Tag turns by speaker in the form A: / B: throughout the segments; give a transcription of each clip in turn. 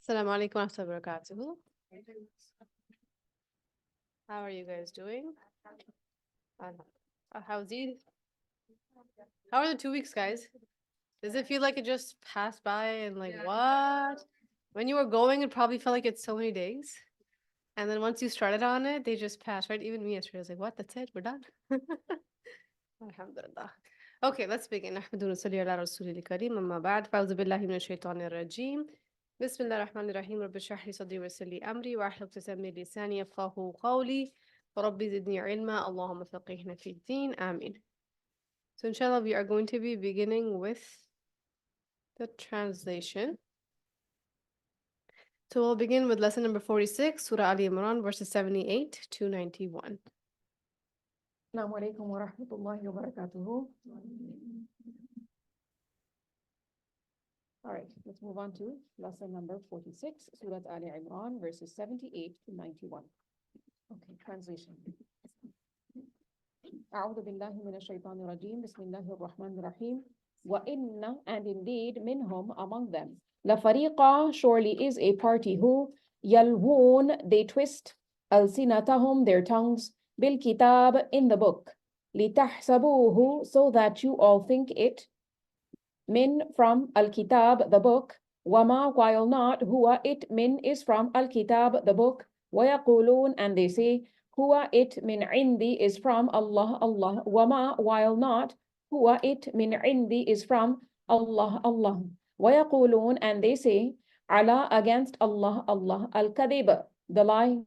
A: Assalamu alaikum wa rahmatullahi wa barakatuhu. How are you guys doing? How's Eid? How are the 2 weeks, guys? Does it feel like it just passed by and like what? When you were going, it probably felt like it's so many days. And then once you started on it, they just passed, right? Even me yesterday, I was like, what? That's it? We're done? Alhamdulillah. Okay, let's begin. نحمد ونصلي على رسول الكريم أما بعد فأعوذ بالله من الشيطان الرجيم بسم الله الرحمن الرحيم رب اشرح لي صدري ويسر لي أمري واحلل عقدة من لساني يفقهوا قولي وربي زدني علما اللهم فقهنا في الدين آمين. So inshallah we are going to be beginning with the translation. So we'll begin with lesson number 46, Surah Ali Imran, verses 78 to 91.
B: Assalamu alaikum wa rahmatullahi wa barakatuhu. All right, let's move on to lesson number 46, Surah Ali Imran, verses 78 to 91. Okay, translation. أعوذ بالله من الشيطان الرجيم بسم الله الرحمن الرحيم وإن and indeed minhum among them لفريقا surely is a party who يلوون they twist ألسنتهم their tongues بالكتاب in the book لتحسبوه so that you all think it min from al-kitab the book wama while not huwa it min is from al-kitab the book ويقولون and they say huwa it min indi is from Allah Allah wama while not huwa it min indi is from Allah Allah ويقولون and they say ala against Allah Allah al-kadhib the lie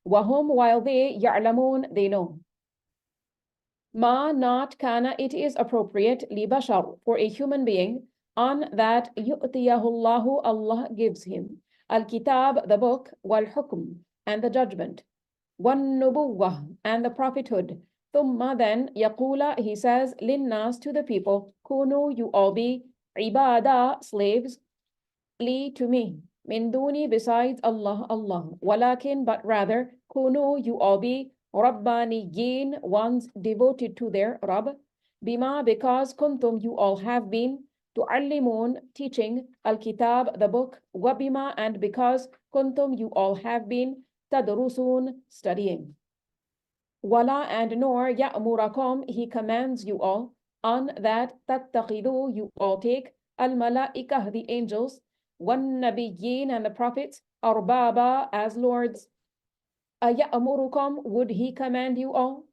B: wahum while they ya'lamun they know ma not kana it is appropriate li bashar for a human being on that yu'tiyahullahu Allah gives him al-kitab the book wal hukm and the judgment wan-nubuwwah and the prophethood thumma then yaqula he says linnas to the people kunu you all be ibada slaves li to me min duni besides Allah Allah walakin but rather kunu you all be rabbaniyin ones devoted to their Rabb bima because kuntum you all have been tu'allimun teaching al-kitab the book wabima and because kuntum you all have been tadrusun studying wala and nor ya'murakum he commands you all on that tattaqidu you all take al-malaikah the angels wan-nabiyyin and the prophets arbaba as lords aya'murukum would he command you all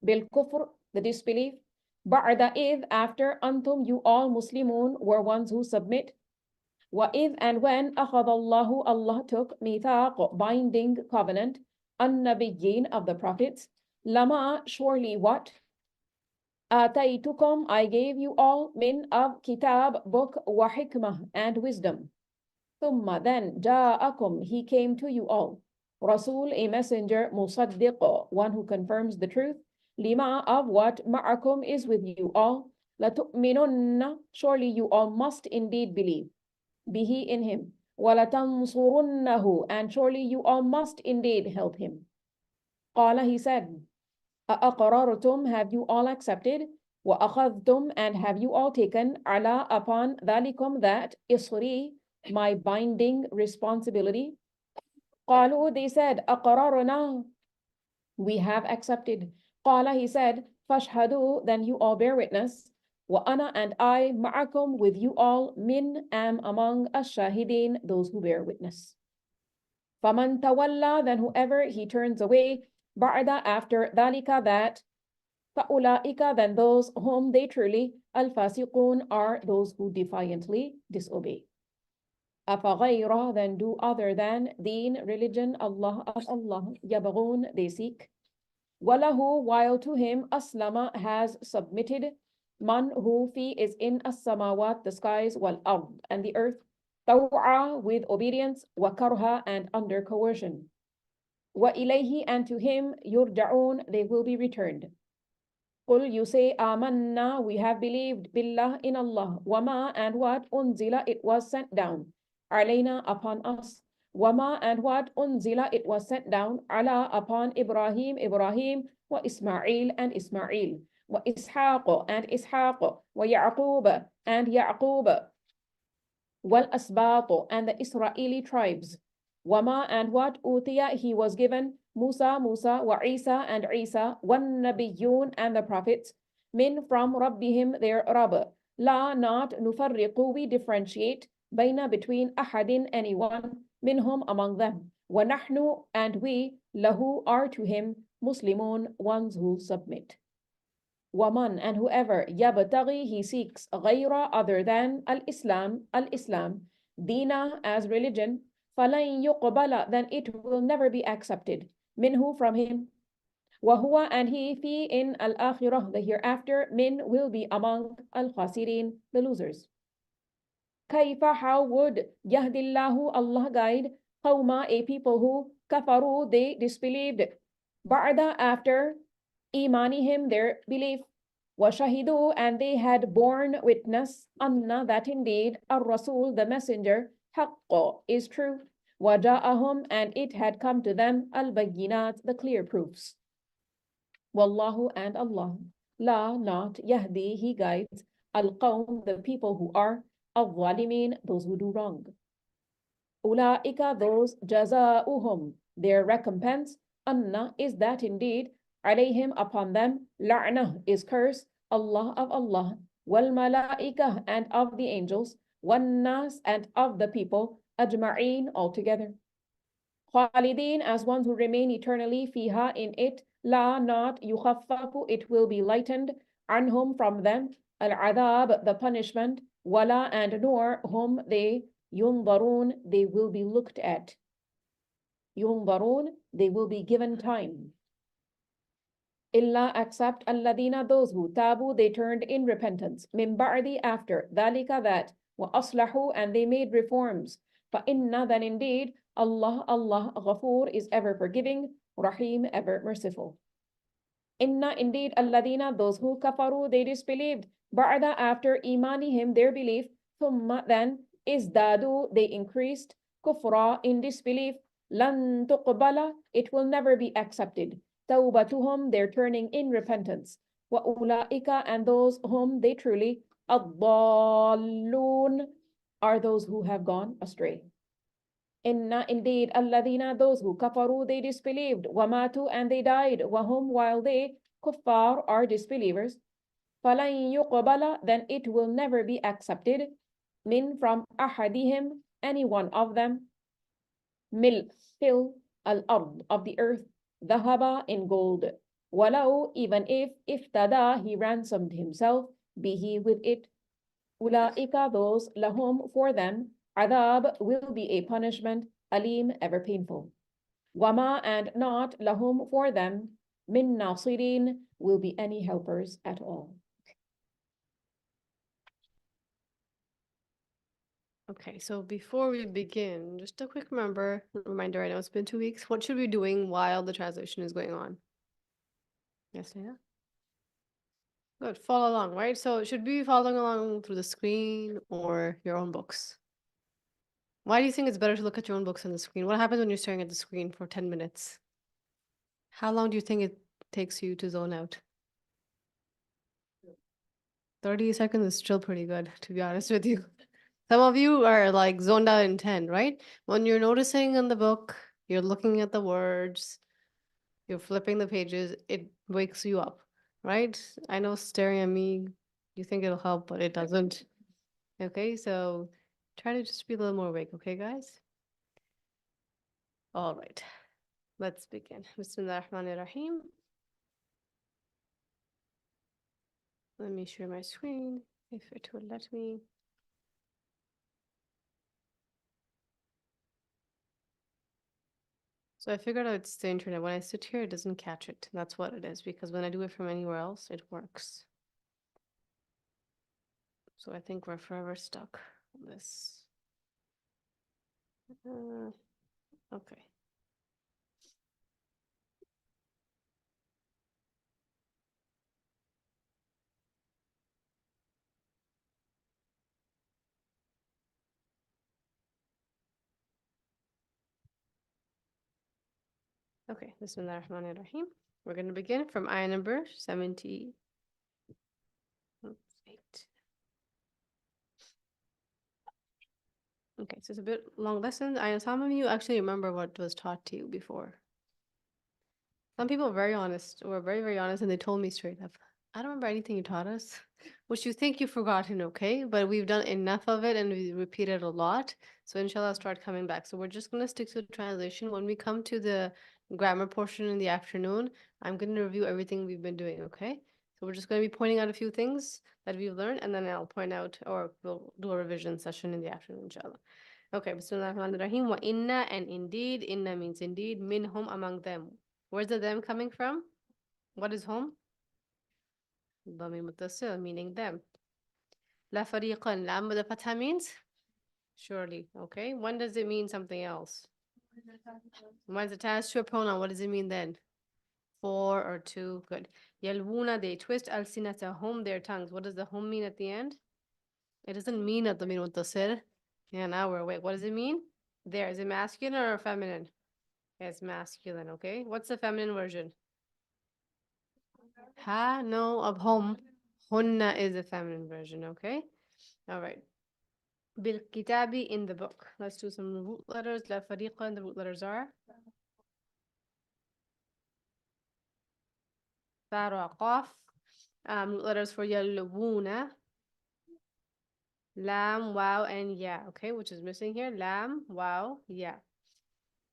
B: bil kufr the disbelief ba'da id after antum you all muslimun were ones who submit wa id and when akhadallahu Allah took mithaq binding covenant an-nabiyyin of the prophets lama surely what ataytukum I gave you all min of kitab book wa hikmah and wisdom thumma then ja'akum he came to you all Rasul a messenger musaddiq one who confirms the truth lima of what ma'akum is with you all latu'minunna surely you all must indeed believe bihi in him walatansurunnahu and surely you all must indeed help him qala he said aqarartum have you all accepted wa akhadhtum and have you all taken ala upon dhalikum that isri my binding responsibility qalu they said aqararna we have accepted qala he said fashhadu then you all bear witness wa ana and I ma'akum with you all min am among ash-shahidin those who bear witness faman tawalla then whoever he turns away ba'da after dhalika that fa'ulaika then those whom they truly al-fasiqun are those who defiantly disobey afaghayra then do other than deen religion Allah of Allah yabghun they seek walahu while to him aslama has submitted man who fi is in as-samawat the skies wal ard and the earth taw'a with obedience wa karha and under coercion wa ilayhi and to him yurja'un they will be returned qul you say amanna we have believed billah in Allah wama and what unzila it was sent down alayna upon us wama and what unzila it was sent down ala upon Ibrahim wa Ismail and Ismail wa Ishaq and Ishaq wa Ya'qub and Ya'qub والأسباط and the Israeli tribes. وما and what أوتي he was given Musa وعيسى and Isa والنبيون and the prophets من from ربهم their Rabb. لا not نفرق we differentiate بين between أحد anyone منهم among them. ونحن and we له are to him Muslimun ones who submit. ومن and whoever يبتغي he seeks غير other than al-Islam dina as religion فلن يقبل then it will never be accepted منه from him وهو and he في in al-akhirah the hereafter min will be among al-khasirin the losers. كيف how would يهدي الله Allah guide قوما a people who كفروا they disbelieved بعد after إيمانهم their belief وشهدوا and they had borne witness أن that indeed الرسول the messenger حق is true وجاءهم and it had come to them البينات the clear proofs. والله and Allah لا not يهدي he guides القوم the people who are الظالمين those who do wrong. أولئك those جزاؤهم their recompense أن is that indeed عليهم upon them لعنة is curse Allah of Allah والملائكة and of the angels والناس and of the people أجمعين altogether. خالدين as ones who remain eternally فيها in it لا not يخفف it will be lightened عنهم from them العذاب the punishment ولا and nor whom they ينظرون they will be looked at. ينظرون they will be given time. إلا except الذين those who تابوا they turned in repentance من بعد after ذلك that وأصلحوا and they made reforms فإن then indeed Allah غفور is ever forgiving Rahim ever merciful. Inna indeed الذين those who كفروا they disbelieved بعد after إيمانهم their belief ثم then ازدادوا they increased كفرا in disbelief لن تقبل it will never be accepted توبتهم their turning in repentance وأولئك and those whom they truly الضالون are those who have gone astray. Inna indeed الذين those who كفروا they disbelieved وماتوا and they died وهم while they kuffar are disbelievers فلن يقبل then it will never be accepted min from أحدهم any one of them milk fill al-ard of the earth ذهب in gold ولو even if افتدى he ransomed himself bihi with it أولئك those lahum for them عذاب will be a punishment alim ever painful وما and not lahum for them min nasirin will be any helpers at all.
A: Okay, so before we begin, just a quick reminder, I know it's been 2 weeks. What should we be doing while the translation is going on? Yes, Nina? Good, follow along, right? So should we be following along through the screen or your own books? Why do you think it's better to look at your own books on the screen? What happens when you're staring at the screen for 10 minutes? How long do you think it takes you to zone out? 30 seconds is still pretty good, to be honest with you. Some of you are like zoned out in 10, right? When you're noticing in the book, you're looking at the words, you're flipping the pages, it wakes you up, right? I know staring at me, you think it'll help, but it doesn't. Okay, so try to just be a little more awake, okay, guys? All right, let's begin. Bismillah ar-Rahman ar-Rahim. Let me share my screen, if it will let me. So I figured out it's the internet. When I sit here, it doesn't catch it. That's what it is, because when I do it from anywhere else, it works. So I think we're forever stuck on this. Okay. Okay, Bismillah ar-Rahman ar-Rahim. We're going to begin from ayah number 78. Okay, so it's a bit long lesson. I know some of you actually remember what was taught to you before. Some people are very honest, were very, very honest, and they told me straight up, I don't remember anything you taught us, which you think you've forgotten, okay? But we've done enough of it and we repeated a lot. So inshallah, start coming back. So we're just going to stick to the translation. When we come to the grammar portion in the afternoon, I'm going to review everything we've been doing, okay? So we're just going to be pointing out a few things that we've learned, and then I'll point out, or we'll do a revision session in the afternoon, inshallah. Okay, Bismillahirrahmanirrahim. Wa inna, and indeed, inna means indeed, minhum, among them. Where's the them coming from? What is home? ضمير متصل, meaning them. La fariqan, lam with the fatha means? Surely, okay. When does it mean something else? When it's attached to a pronoun, what does it mean then? For or to, good. Yalwuna, they twist alsinatahum, their tongues. What does the hum mean at the end? It doesn't mean at the ضمير متصل. Yeah, now we're awake. What does it mean? There, is it masculine or feminine? It's masculine, okay. What's the feminine version? Ha, no, of home. Hunna is the feminine version, okay? All right. Bil kitabi, in the book. Let's do some root letters. La fariqa, the root letters are fa, ra, qaf. Root letters for yalwuna, lam, wow, and ya. Okay, which is missing here. Lam, wow, ya.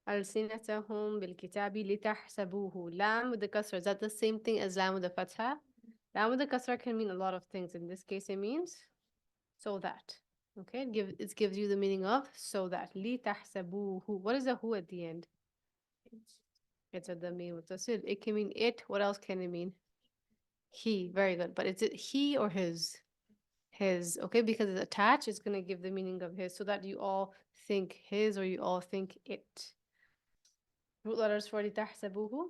A: ألسنتهم بالكتاب لتحسبوه. Lam with the kasra. Is that the same thing as lam with the fatha? Lam with the kasra can mean a lot of things. In this case, it means so that. Okay, it gives you the meaning of so that. لتحسبوه. What is the who at the end? It's a damir mutasil. It can mean it. What else can it mean? He. Very good. But is it he or his? His. Okay, because it's attached, it's going to give the meaning of his so that you all think his or you all think it. Root letters for لتحسبوه.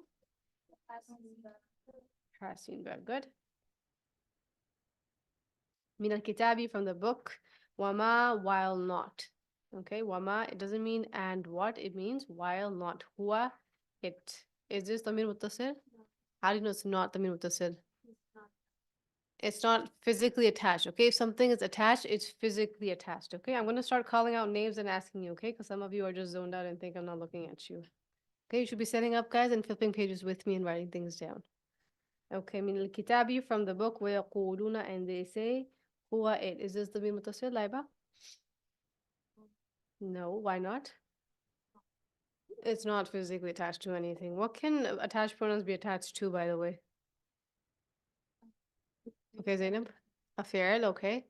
A: Hasin. Very good. من الكتاب, from the book. وما, while not. Okay, wama, it doesn't mean and what, it means while not. Huwa, it. Is this damir muttasil? How do you know it's not damir muttasil? It's not physically attached, okay? If something is attached, it's physically attached, okay? I'm going to start calling out names and asking you, okay? Because some of you are just zoned out and think I'm not looking at you. Okay, you should be setting up, guys, and flipping pages with me and writing things down. Okay, من الكتاب, from the book. ويقولون, and they say هو it. Is this ضمير متصل, Laiba? No, why not? It's not physically attached to anything. What can attached pronouns be attached to, by the way? Okay, Zainab? A fi'l, okay.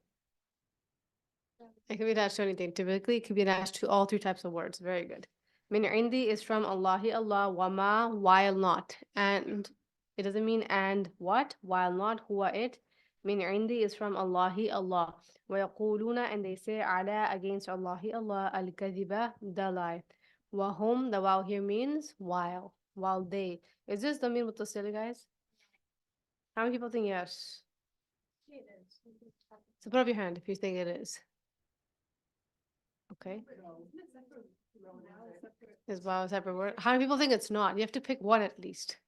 A: It can be attached to anything. Typically, it can be attached to all three types of words. Very good. Min indi is from Allahi, Allah, wama, while not. And it doesn't mean and what, while not, huwa it. Min indi is from Allahi, Allah. وَيَقُولُونَ, and they say ala, against Allahi, Allah, al-kadhiba, the lie. Wahum, the wow here means while they. Is this the mean muttasil, guys? How many people think yes? So put up your hand if you think it is. Okay. Is wow a separate word? How many people think it's not? You have to pick one at least.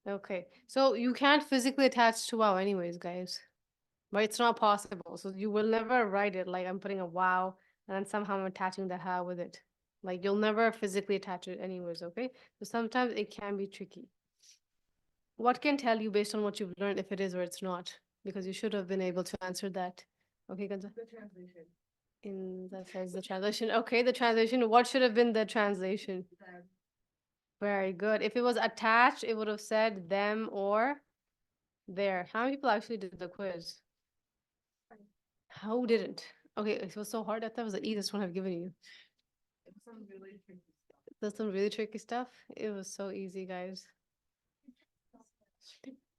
A: Okay. So you can't physically attach to wow anyways, guys. Right? It's not possible. So you will never write it like I'm putting a wow and then somehow I'm attaching the ha with it. Like you'll never physically attach it anyways, okay? So sometimes it can be tricky. What can tell you based on what you've learned if it is or it's not? Because you should have been able to answer that. Okay, Ganza? The translation. In that says the translation. Okay, the translation. What should have been the translation? Very good. If it was attached, it would have said them or there. How many people actually did the quiz? Who didn't? Okay, it was so hard. I thought it was the easiest one I've given you. There's some really tricky stuff. It was so easy, guys.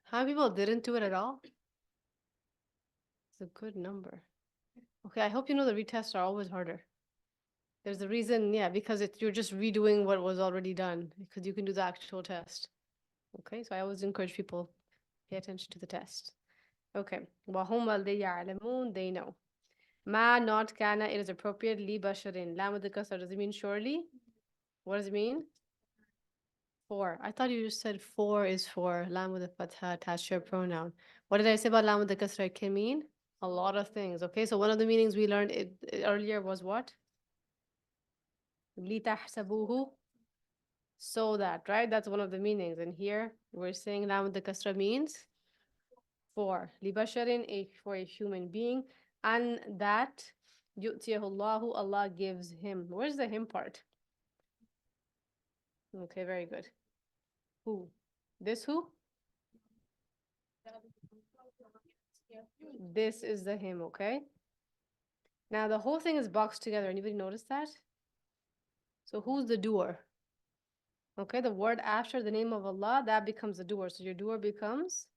A: How many people didn't do it at all? It's a good number. Okay, I hope you know the retests are always harder. There's a reason, yeah, because you're just redoing what was already done, because you can do the actual test. Okay, so I always encourage people, pay attention to the test. Okay, وَهُمْ وَالَّذِي يَعْلَمُونَ, they know. Ma, not kana, it is appropriate. Li basharin. Lam with the kasra, does it mean surely? What does it mean? For. I thought you just said for is for. Lam with the fatha attached to a pronoun. What did I say about lam with the kasra? It can mean A lot of things. Okay, so one of the meanings we learned earlier was what? لِتَحْسَبُوهُ, so that, right? That's one of the meanings. And here we're saying lam with the kasra means for libasharin, for a human being, and that yu'tiyahullahu, Allah gives him. Where's the him part? Okay, very good. Who? This who? This is the him, okay? Now the whole thing is boxed together. Anybody notice that? So who's the doer? Okay, the word after the name of Allah, that becomes the doer. So your doer becomes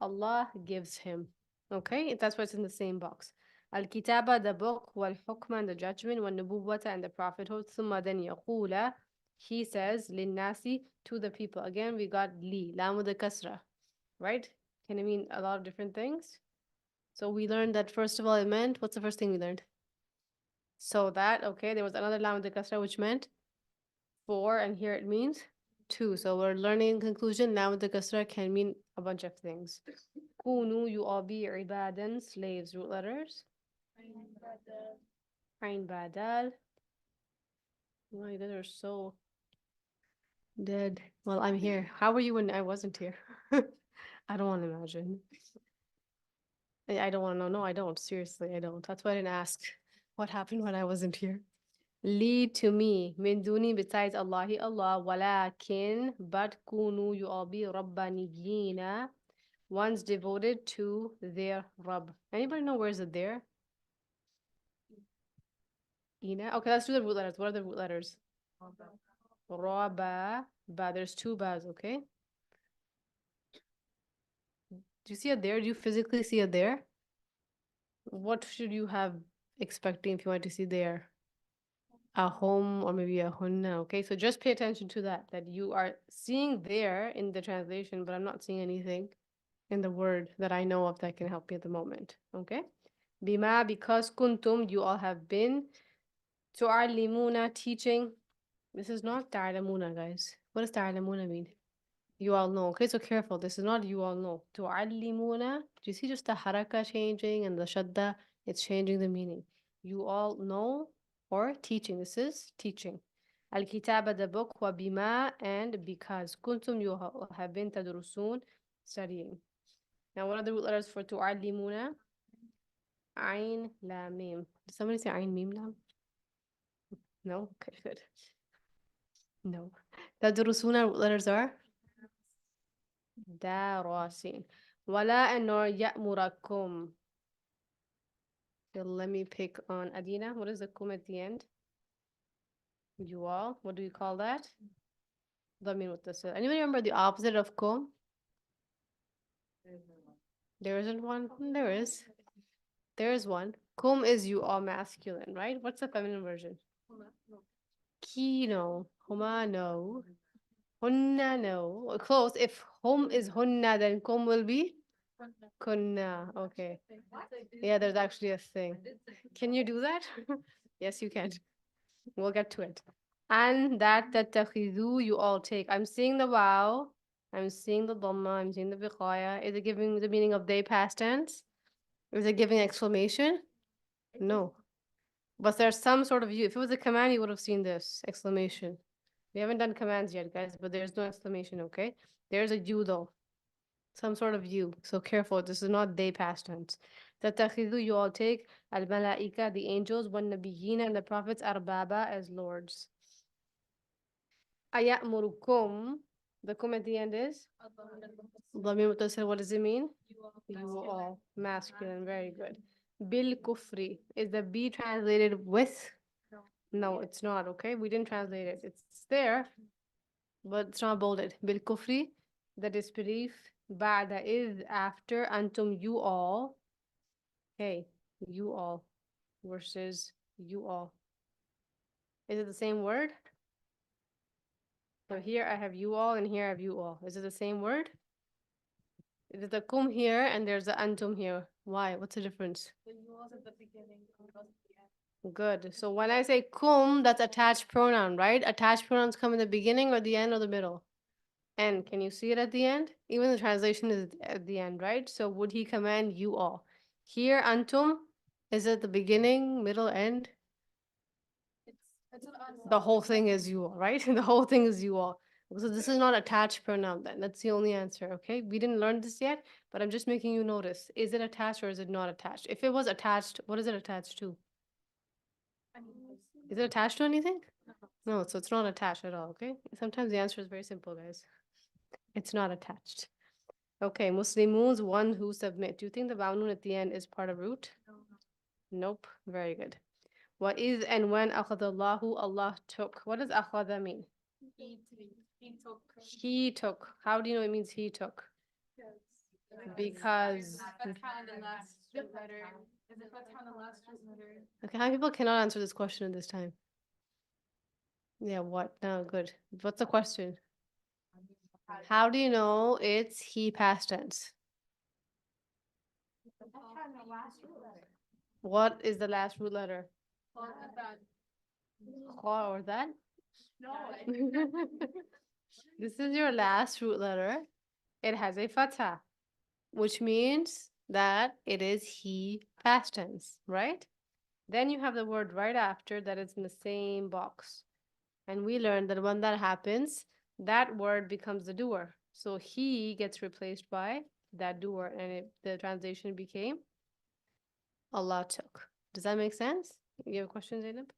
A: Allah gives him. Okay, that's what's in the same box. Al-kitaba, the book, wal-hukma, and the judgment, wal-nubuwwata, and the prophethood, thumma then yaqula, he says, linnasi, to the people. Again, we got li, lam with the kasra, right? Can it mean a lot of different things? So we learned that first of all, it meant, what's the first thing we learned? So that, okay, there was another lam with the kasra, which meant for, and here it means two. So we're learning in conclusion, lam with the kasra can mean a bunch of things. Kunu, you all be ibadan, slaves, root letters. Ain badal. Oh, you guys are so dead. Well, I'm here. How were you when I wasn't here? I don't want to imagine. I don't want to know. No, I don't. Seriously, I don't. That's why I didn't ask what happened when I wasn't here. Lead to me, min duni, besides Allahi Allah, walakin, but kunu, you all be rabbaniyina, ones devoted to their Rabb. Anybody know where's it there? Ina? Okay, let's do the root letters. What are the root letters? Ra, ba, ba. There's two bas, okay? Do you see it there? Do you physically see it there? What should you have expecting if you want to see there? A home or maybe a hunna, okay? So just pay attention to that you are seeing there in the translation, but I'm not seeing anything in the word that I know of that can help me at the moment, okay? Bima, because kuntum, you all have been. Tu'allimuna, teaching. This is not ta'lamuna, guys. What does ta'lamuna mean? You all know. Okay, so careful. This is not you all know. Tu'allimuna. Do you see just the haraka changing and the shadda? It's changing the meaning. You all know or teaching. This is teaching. Al-kitaba, the book, wa bima, and because. Kuntum, you have been tadrusun, studying. Now, what are the root letters for tu'allimuna? Ain, lam, mim. Did somebody say ain, mim, lam? No? Okay, good. No. Tadrusuna root letters are? Darasin. Wala and nor ya'murakum. So let me pick on Adina. What is the kum at the end? You all. What do you call that? Dhamir muttasil. Anybody remember the opposite of kum? There isn't one? There is. There is one. Kum is you all masculine, right? What's the feminine version? Kino. Huma, no. Hunna, no. Close. If hum is hunna, then kum will be? Kunna. Okay. Yeah, there's actually a thing. Can you do that? Yes, you can. We'll get to it. And that tattakhidhu, you all take. I'm seeing the wow. I'm seeing the dhamma. I'm seeing the biqaya. Is it giving the meaning of they past tense? Is it giving exclamation? No. But there's some sort of you. If it was a command, you would have seen this exclamation. We haven't done commands yet, guys, but there's no exclamation, okay? There's a you though. Some sort of you. So careful. This is not they past tense. Tattakhidhu, you all take al-malaika, the angels, wan nabiyina, and the prophets, arbaba, as lords. Aya'murukum, the kum at the end is? Dhamir muttasil, what does it mean? You all. Masculine, very good. Bil kufri, is the B translated with? No, it's not, okay? We didn't translate it. It's there, but it's not bolded. Bil kufri, the disbelief. Ba'da is after, antum, you all. Hey, you all versus you all. Is it the same word? So here I have you all and here I have you all. Is it the same word? There's a kum here and there's a antum here. Why? What's the difference? Good. So when I say kum, that's attached pronoun, right? Attached pronouns come in the beginning or the end or the middle? And can you see it at the end? Even the translation is at the end, right? So would he command you all? Here, antum, is it the beginning, middle, end? The whole thing is you all, right? The whole thing is you all. So this is not attached pronoun then. That's the only answer, okay? We didn't learn this yet, but I'm just making you notice. Is it attached or is it not attached? If it was attached, what is it attached to? Is it attached to anything? No, so it's not attached at all, okay? Sometimes the answer is very simple, guys. It's not attached. Okay, Muslimuns, one who submit. Do you think the Baunun at the end is part of root? Nope. Very good. What is and when akhadallahu, Allah took. What does akhada mean? He took. How do you know it means he took? Because. Okay, how many people cannot answer this question at this time? Yeah, what? No, good. What's the question? How do you know it's he past tense? What is the last root letter? Kha or that? This is your last root letter. It has a fatha, which means that it is he past tense, right? Then you have the word right after that is in the same box. And we learned that when that happens, that word becomes the doer. So he gets replaced by that doer, and the translation became Allah took. Does that make sense? You have a question, Zainab?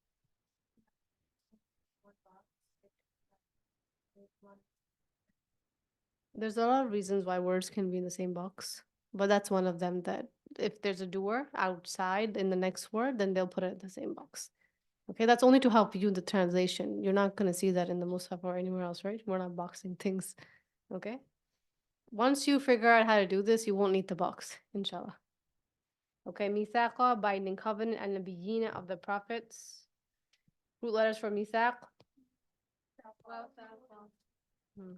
A: There's a lot of reasons why words can be in the same box, but that's one of them, that if there's a doer outside in the next word, then they'll put it in the same box. Okay, that's only to help you in the translation. You're not going to see that in the Mus'haf or anywhere else, right? We're not boxing things. Okay? Once you figure out how to do this, you won't need the box, inshallah. Okay, mithaqa, binding covenant, and nabiyina of the prophets. Root letters for mithaq.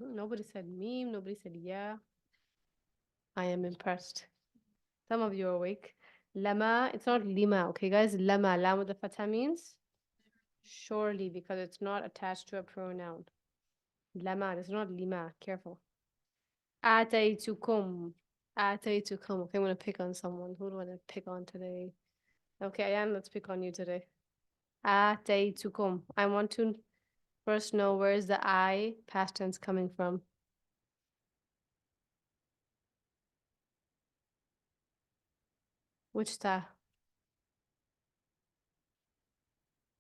A: Nobody said meme, nobody said yeah. I am impressed. Some of you are awake. Lama, it's not lima, okay guys? Lama, lam with the fatha means surely, because it's not attached to a pronoun. Lama, it's not lima, careful. Ataytukum. Ataytukum. Okay, I'm gonna pick on someone. Who do I want to pick on today? Okay, Ayan, let's pick on you today. Ataytukum. I want to first know where is the I past tense coming from. Which ta?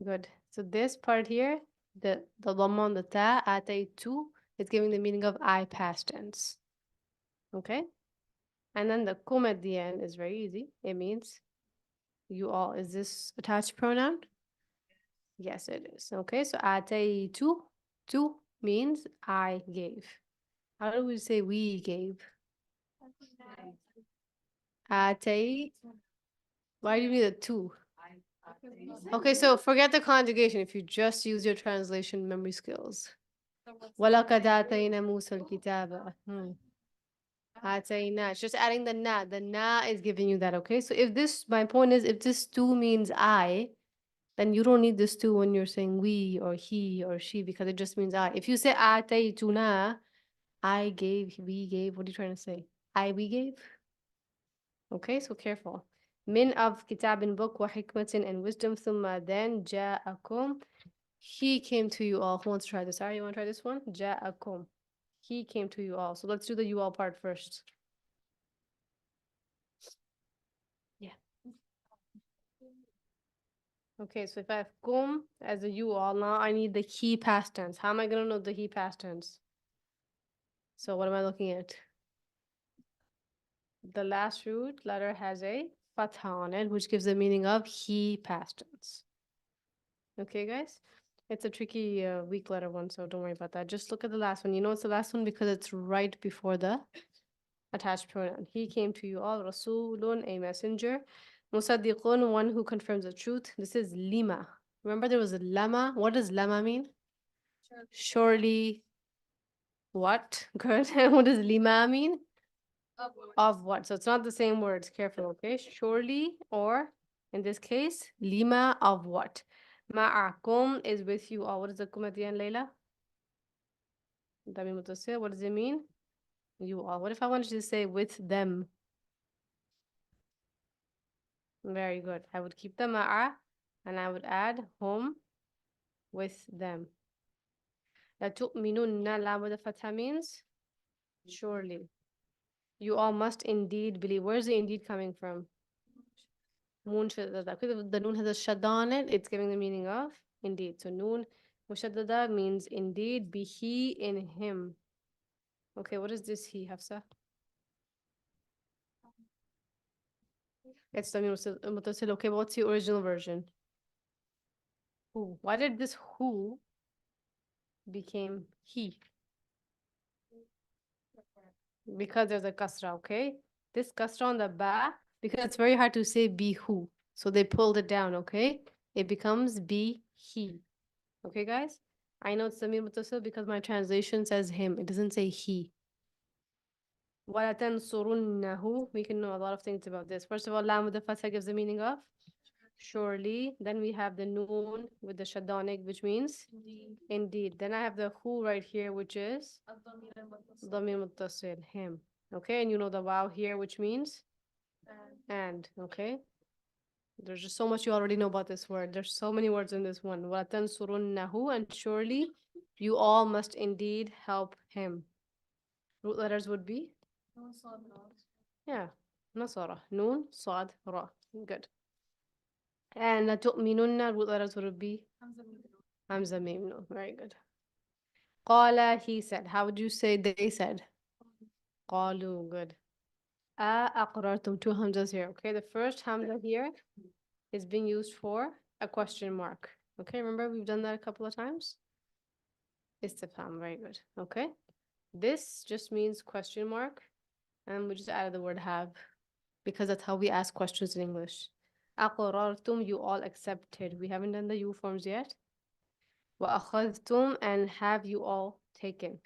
A: Good. So this part here, the dhamma on the ta, ataytu, is giving the meaning of I past tense. Okay? And then the kum at the end is very easy. It means you all. Is this attached pronoun? Yes, it is. Okay, so ataytu, tu means I gave. How do we say we gave? Atay. Why do you need a tu? Okay, so forget the conjugation if you just use your translation memory skills. وَلَقَدْ آتَيْنَا مُوسَى الْكِتَابَ. Atayna. It's just adding the na. The na is giving you that, okay? So if this, my point is, if this tu means I, then you don't need this tu when you're saying we or he or she, because it just means I. If you say ataytuna, I gave, we gave, what are you trying to say? We gave? Okay, so careful. Min of kitabin book wa hikmatin and wisdom, thumma then ja'akum. He came to you all. Who wants to try this? Ari, you want to try this one? Ja'akum. He came to you all. So let's do the you all part first. Yeah. Okay, so if I have kum as a you all, now I need the he past tense. How am I going to know the he past tense? So what am I looking at? The last root letter has a fatha on it, which gives the meaning of he past tense. Okay, guys? It's a tricky weak letter one, so don't worry about that. Just look at the last one. You know it's the last one because it's right before the attached pronoun. He came to you all, Rasulun, a messenger. Musaddiqun, one who confirms the truth. This is lima. Remember there was a lama. What does lama mean? Surely. What? Good. What does lima mean? Of what? So it's not the same words. Careful, okay? Surely, or in this case, lima of what? Ma'akum is with you all. What is the kum at the end, Layla? What does it mean? You all. What if I wanted to say with them? Very good. I would keep the ma'a and I would add hum with them. لَتُؤْمِنُنَّ lam with the fatha means surely. You all must indeed believe. Where's the indeed coming from? Noon shaddada. Because the noon has a shadda on it, it's giving the meaning of indeed. So noon mushaddada means indeed, be he in him. Okay, what is this he, Hafsa? It's Damir Mutasil. Okay, but what's the original version? Who? Why did this who became he? Because there's a kasra, okay? This kasra on the ba, because it's very hard to say be who. So they pulled it down, okay? It becomes be he. Okay, guys? I know it's Samir Mutasil because my translation says him. It doesn't say he. وَلَا تَنْصُرُنَّهُ. We can know a lot of things about this. First of all, lam with the fatha gives the meaning of surely. Then we have the noon with the shaddonic, which means indeed. Then I have the who right here, which is Dhamir Muttasil, him. Okay, and you know the wow here, which means and. Okay, there's just so much you already know about this word. There's so many words in this one. وَلَتَنْصُرُنَّهُ, and surely you all must indeed help him. Root letters would be? Yeah, Nasara. Noon, Sad, Ra. Good. And لَتُؤْمِنُنَّ, root letters would be? Hamza, Mim, no. Very good. Qala, he said. How would you say they said? Qalu, good. Aqrartum, two hamzas here. Okay, the first hamza here is being used for a question mark. Okay, remember we've done that a couple of times? Istifham, very good. Okay, this just means question mark, and we just added the word have because that's how we ask questions in English. Aqrartum, you all accepted. We haven't done the you forms yet. Wa akhadhtum, and have you all taken.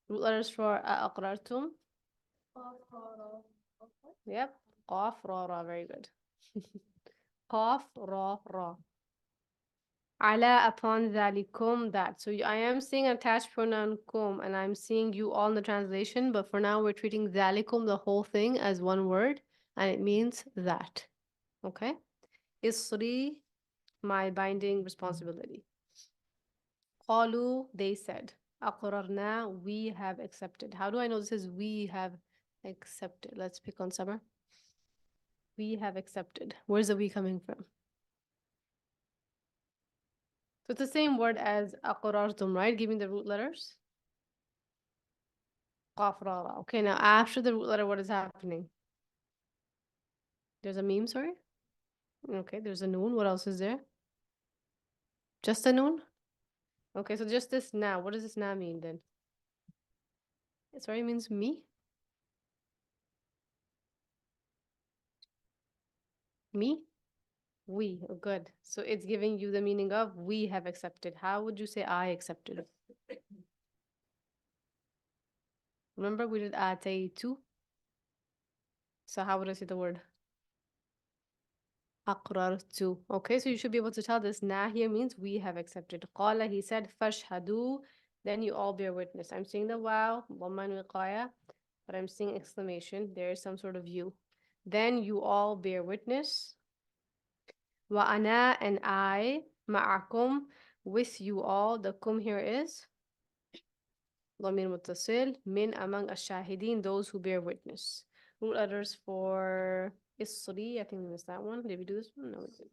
A: Root letters for aqrartum. Yep. Qaf, ra, ra. Very good. Qaf, ra, ra. Ala, upon dhalikum, that. So I am seeing attached pronoun kum, and I'm seeing you all in the translation, but for now we're treating dhalikum, the whole thing, as one word, and it means that. Okay? Isri, my binding responsibility. Qalu, they said. Aqrarna, we have accepted. How do I know this is we have accepted? Let's pick on Summer. We have accepted. Where's the we coming from? So it's the same word as aqrartum, right? Give me the root letters. Qaf, ra, ra. Okay, now after the root letter, what is happening? There's a meme, sorry? Okay, there's a noon. What else is there? Just a noon? Okay, so just this na. What does this na mean then? Sorry, it means me? Me? We. Oh, good. So it's giving you the meaning of we have accepted. How would you say I accepted? Remember we did ataytu? So how would I say the word? Aqrartu. Okay, so you should be able to tell this na here means we have accepted. Qala, he said, fashhadu, then you all bear witness. I'm seeing the wow, dhamman wiqaya, but I'm seeing exclamation. There is some sort of you. Then you all bear witness. Wa ana, and I, ma'akum, with you all. The kum here is dhamir muttasil, min, among ash-shahidin, those who bear witness. Root letters for Isri, I think we missed that one. Did we do this one? No, we didn't.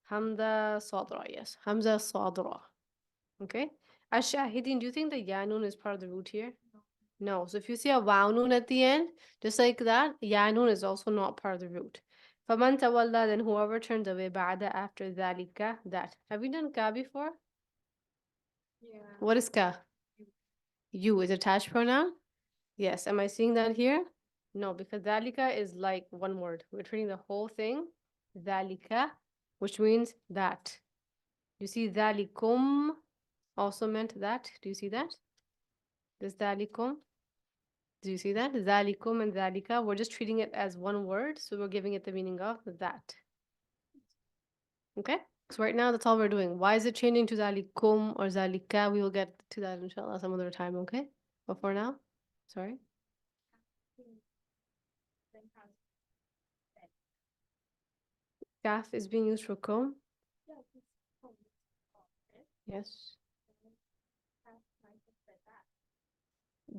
A: Hamza Sadra, yes. Hamza Sadra. Okay. Ash-shahidin, do you think the ya noon is part of the root here? No. So if you see a waw noon at the end, just like that, ya noon is also not part of the root. فَمَنْ تَوَلَّى, then whoever turns away بعد, after ذَلِكَ, that. Have we done ka before? Yeah. What is ka? You is attached pronoun? Yes. Am I seeing that here? No, because dhalika is like one word. We're treating the whole thing dhalika, which means that. You see, dhalikum also meant that. Do you see that? This dhalikum. Do you see that? Dhalikum and dhalika. We're just treating it as one word, so we're giving it the meaning of that. Okay? So right now, that's all we're doing. Why is it changing to dhalikum or dhalika? We will get to that, inshallah, some other time, okay? But for now, sorry. Kaf is being used for comb? Yes.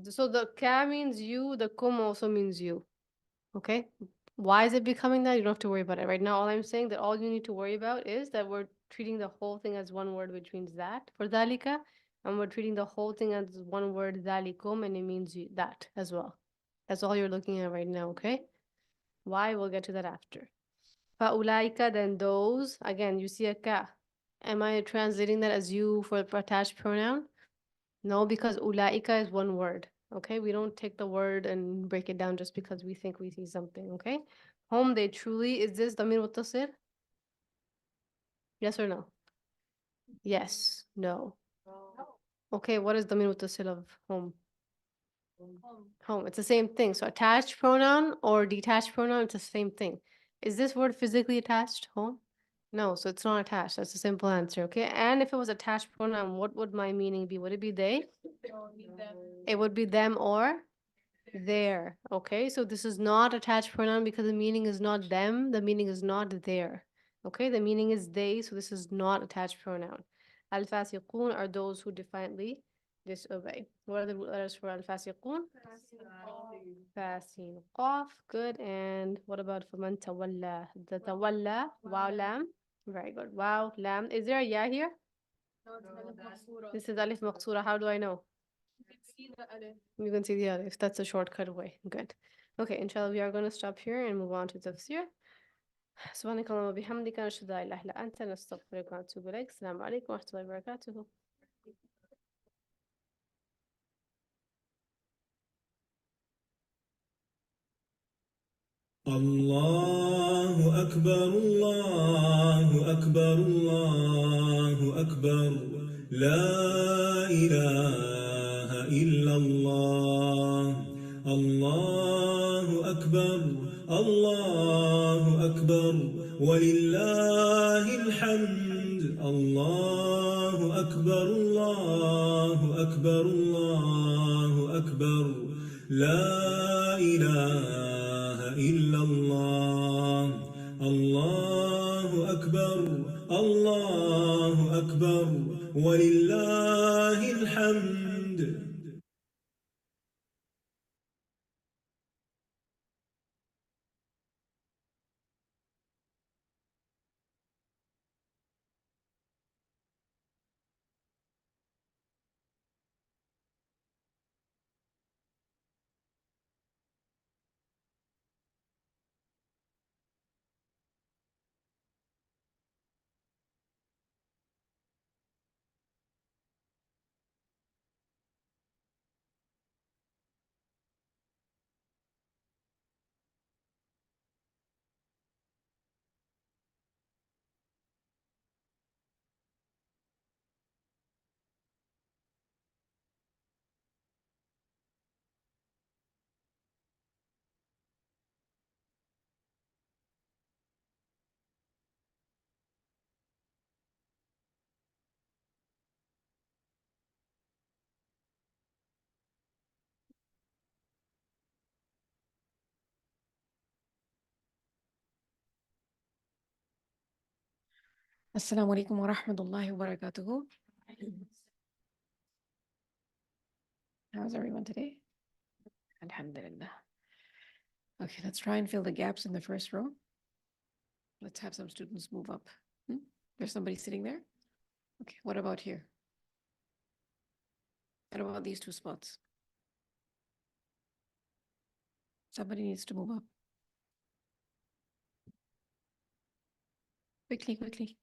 A: So the ka means you, the kum also means you. Okay? Why is it becoming that? You don't have to worry about it. Right now, all I'm saying that all you need to worry about is that we're treating the whole thing as one word, which means that for dhalika, and we're treating the whole thing as one word, dhalikum, and it means that as well. That's all you're looking at right now, okay? Why? We'll get to that after. Fa'ulaika, then those. Again, you see a ka. Am I translating that as you for attached pronoun? No, because ulaika is one word. Okay, we don't take the word and break it down just because we think we see something. Okay, home they truly is this damir muttasil? Yes or no? Yes. No. Okay, what is damir muttasil of home? Home. It's the same thing. So attached pronoun or detached pronoun, it's the same thing. Is this word physically attached? Home? No, so it's not attached. That's a simple answer. Okay, and if it was attached pronoun, what would my meaning be? Would it be they? It would be them or there. Okay, so this is not attached pronoun because the meaning is not them, the meaning is not there. Okay, the meaning is they, so this is not attached pronoun. Al-fasiqun are those who defiantly disobey. What are the root letters for al-fasiqun? Fasin, qaf, good. And what about faman tawalla? The tawalla, wow, lam. Very good. Wow, lam. Is there a ya here? This is alif maqsura. How do I know? You can see the alif. That's a shortcut way. Good. Okay, inshallah, we are going to stop here and move on to tafsir. سبحانك اللهم وبحمدك نشهد أن لا إله إلا أنت نستغفرك ونتوب إليك. السلام عليكم ورحمة الله وبركاته.
C: الله أكبر الله أكبر الله أكبر لا إله إلا الله الله أكبر الله أكبر ولله الحمد الله أكبر الله أكبر الله أكبر لا إله إلا الله الله أكبر الله أكبر ولله الحمد.
B: Assalamu alaikum wa rahmatullahi wa barakatuhu. How's everyone today? Alhamdulillah. Okay, let's try and fill the gaps in the first row. Let's have some students move up. There's somebody sitting there? Okay, what about here? What about these two spots? Somebody needs to move up. Quickly, quickly.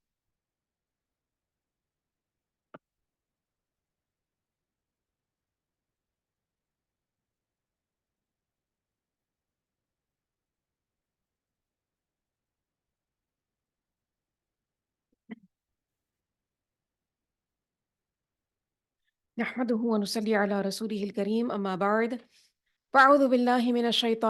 B: نحمده ونصلي على رسوله الكريم أما بعد فأعوذ بالله من الشيطان